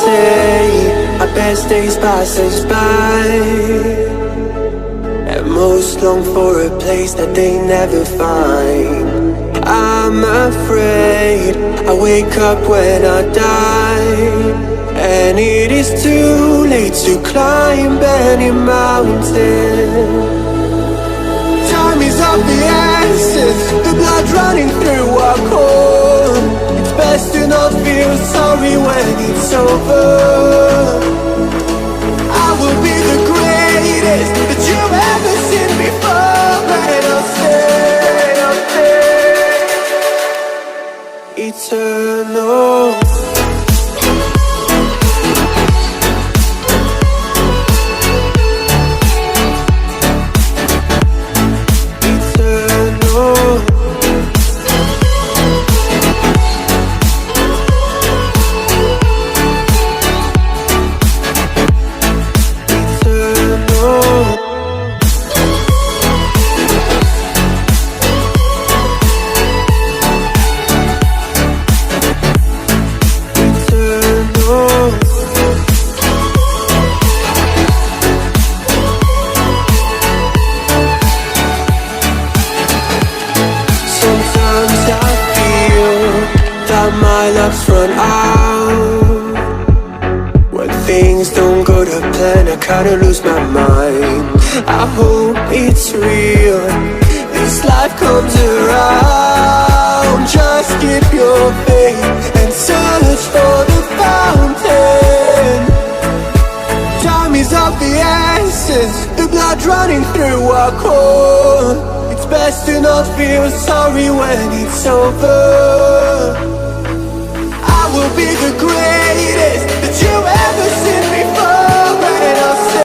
say our best days pass us by, and most long for a place that they never find. I'm afraid I wake up when I die, and it is too late to climb any mountain. Time is of the essence, the blood running through our core. It's best to not feel sorry when it's over. I will be the greatest that you've ever seen before, and I'll stay eternal. My luck's run out. When things don't go to plan, I kinda lose my mind. I hope it's real, this life comes around. Just keep your faith and search for the fountain. Time is of the essence, the blood running through our core. It's best to not feel sorry when it's over. Will be the greatest that you've ever seen before, and I'll say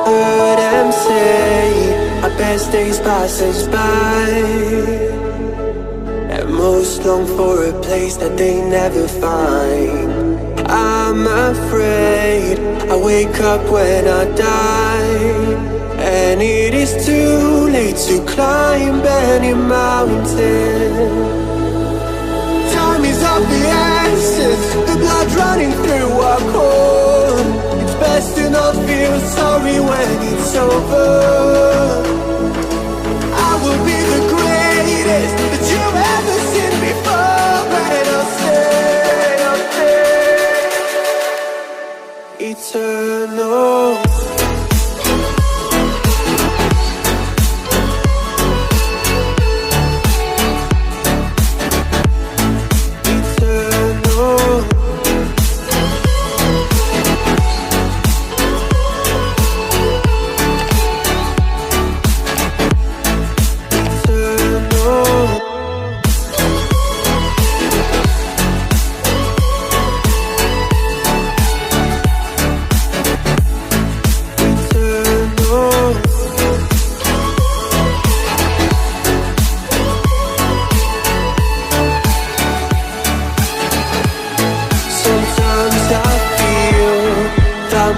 heard them say our best days pass us by, most long for a place that they never find. I'm afraid I wake up when I die, and it is too late to climb any mountain. Time is of the essence, the blood running through our core. It's best to not feel sorry when it's over. I will be the greatest that you've ever seen before, and I'll stay eternal.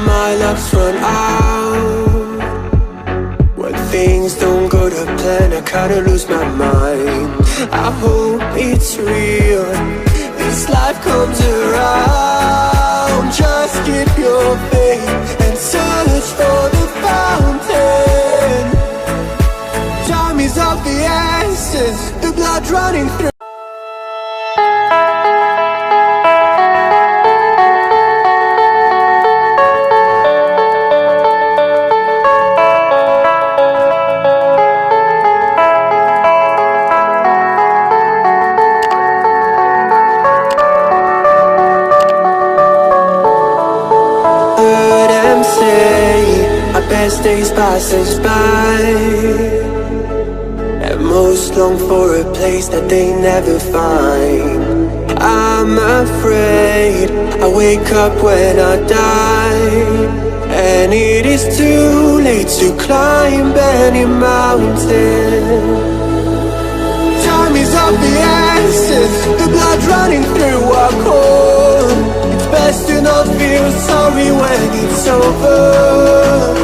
My luck's run out. When things don't go to plan, I kinda lose my mind. I hope it's real, this life comes around. Just keep your faith and search for the fountain. Time is of the essence, the blood running through. Best days pass us by, and most long for a place that they never find. I'm afraid I wake up when I die, and it is too late to climb any mountain. Time is of the essence, the blood running through our core. best to not feel sorry when it's over.